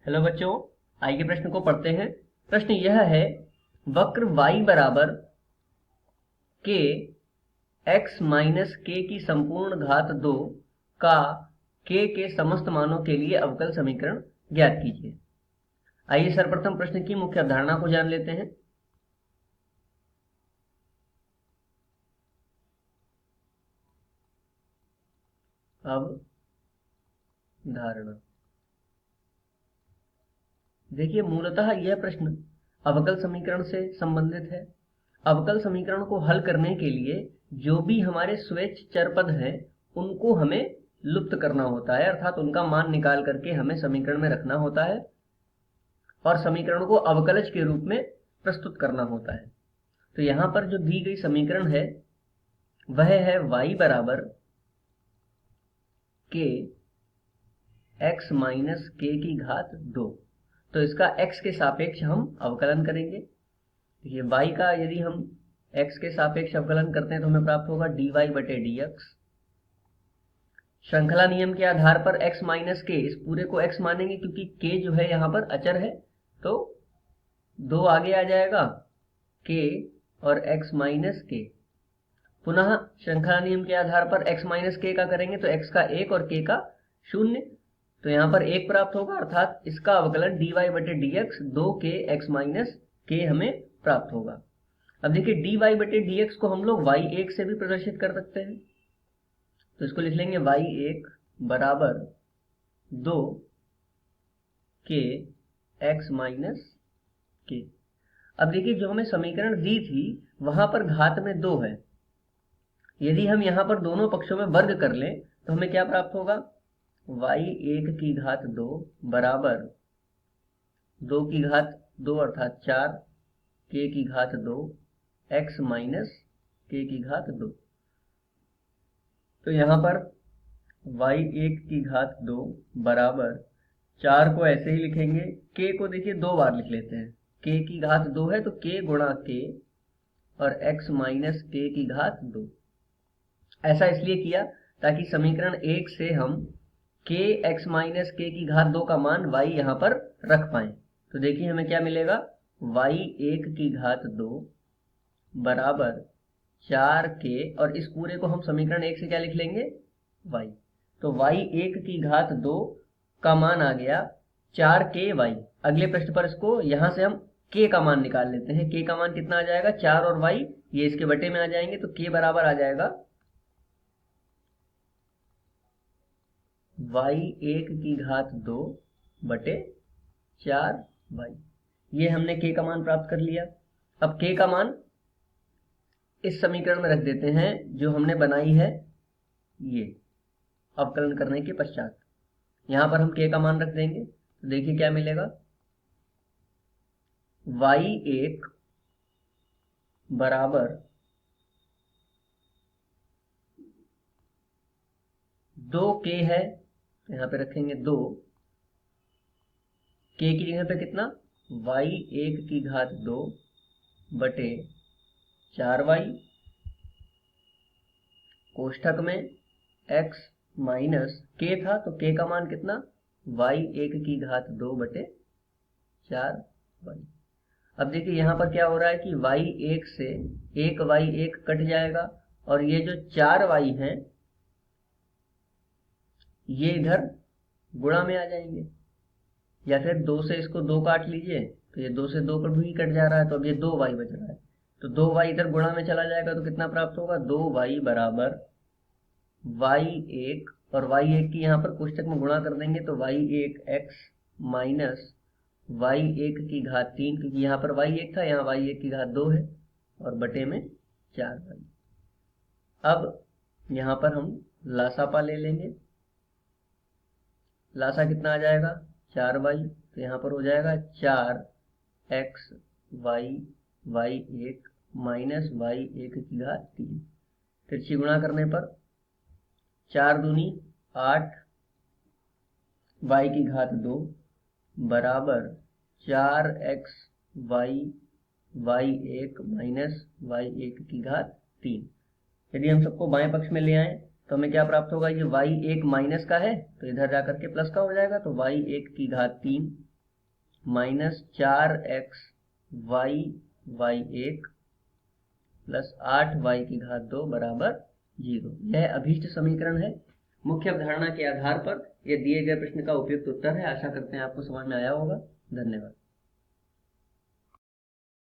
Hello बच्चों, आइए प्रश्न को पढ़ते हैं। प्रश्न यह है, वक्र y बराबर k x माइनस k की संपूर्ण घात 2 का k के समस्त मानों के लिए अवकल समीकरण ज्ञात कीजिए। आइए सर्वप्रथम प्रश्न की मुख्य अवधारणा को जान लेते हैं। अवधारणा देखिए, मूलतः यह प्रश्न अवकल समीकरण से संबंधित है। अवकल समीकरण को हल करने के लिए जो भी हमारे स्वेच्छ चर पद हैं उनको हमें लुप्त करना होता है, अर्थात उनका मान निकाल करके हमें समीकरण में रखना होता है और समीकरण को अवकलज के रूप में प्रस्तुत करना होता है। तो यहाँ पर जो दी गई समीकरण है वह है y बराबर k x माइनस k की घात 2। तो इसका x के सापेक्ष हम अवकलन करेंगे। देखिए, y का यदि हम x के सापेक्ष अवकलन करते हैं तो हमें प्राप्त होगा dy बटे dx। श्रृंखला नियम के आधार पर x माइनस k, इस पूरे को x मानेंगे क्योंकि k जो है यहाँ पर अचर है, तो 2 आगे आ जाएगा k और x माइनस k। पुनः श्रृंखला नियम के आधार पर x माइनस k का करेंगे तो x का 1 और k का 0, तो यहाँ पर 1 प्राप्त होगा, अर्थात इसका अवकलन dy बटे dx 2k x minus k हमें प्राप्त होगा। अब देखिए, dy बटे dx को हम लोग y1 से भी प्रदर्शित कर सकते हैं, तो इसको लिख लेंगे y1 बराबर 2k x माइनस k। अब देखिए, जो हमें समीकरण दी थी वहां पर घात में 2 है। यदि हम यहाँ पर दोनों पक्षों में वर्ग कर लें तो हमें क्या प्राप्त होगा, y1 की घात 2 बराबर 2 की घात 2 अर्थात 4 k की घात 2 x माइनस k की घात 2। तो यहाँ पर y1 की घात 2 बराबर 4 को ऐसे ही लिखेंगे, k को देखिए 2 बार लिख लेते हैं, k की घात 2 है तो k गुणा k और x माइनस k की घात 2। ऐसा इसलिए किया ताकि समीकरण 1 से हम k x माइनस k की घात 2 का मान y यहाँ पर रख पाएं। तो देखिए हमें क्या मिलेगा, y1 की घात 2 बराबर 4k और इस पूरे को हम समीकरण 1 से क्या लिख लेंगे, y। तो y1 की घात 2 का मान आ गया 4ky। अगले पृष्ठ पर इसको यहाँ से हम k का मान निकाल लेते हैं। k का मान कितना आ जाएगा, 4 और y ये इसके बटे में आ जाएंगे, तो k बराबर आ जाएगा y1 की घात 2 बटे 4y। ये हमने k का मान प्राप्त कर लिया। अब k का मान इस समीकरण में रख देते हैं जो हमने बनाई है, ये अवकलन करने के पश्चात यहां पर हम k का मान रख देंगे। तो देखिए क्या मिलेगा, y1 बराबर 2k है, यहाँ पे रखेंगे 2, k की जगह पे कितना, y1 की घात 2 बटे 4y कोष्ठक में x माइनस k था तो k का मान कितना, y1 की घात 2 बटे 4y। अब देखिए यहाँ पर क्या हो रहा है कि y1 से 1y1 कट जाएगा और ये जो 4y हैं ये इधर गुणा में आ जाएंगे, या फिर 2 से इसको 2 काट लीजिए तो ये 2 से 2 पर भी कट जा रहा है, तो अब ये 2y बच रहा है, तो 2y इधर गुणा में चला जाएगा तो कितना प्राप्त होगा, 2y बराबर y1 और y1 की यहाँ पर कोष्ठक में गुणा कर देंगे तो y1 x माइनस y1 की घात 3, क्योंकि यहाँ पर y1 था, यहाँ y1 की घात 2 है और बटे में 4y। अब यहाँ पर हम लासापा ले लेंगे, लासा कितना आ जाएगा, 4y, तो यहाँ पर हो जाएगा 4x y1 माइनस y1 की घात 3। तिरछी गुणा करने पर 4 दूनी 8 y की घात 2 बराबर 4x y1 माइनस y1 की घात 3। यदि हम सबको बाएं पक्ष में ले आए तो हमें क्या प्राप्त होगा, ये y1 माइनस का है तो इधर जाकर के प्लस का हो जाएगा, तो y1 की घात 3 -4xy(y1) प्लस 8y2 बराबर 0। यह अभीष्ट समीकरण है। मुख्य अवधारणा के आधार पर यह दिए गए प्रश्न का उपयुक्त उत्तर है। आशा करते हैं आपको समझ में आया होगा। धन्यवाद।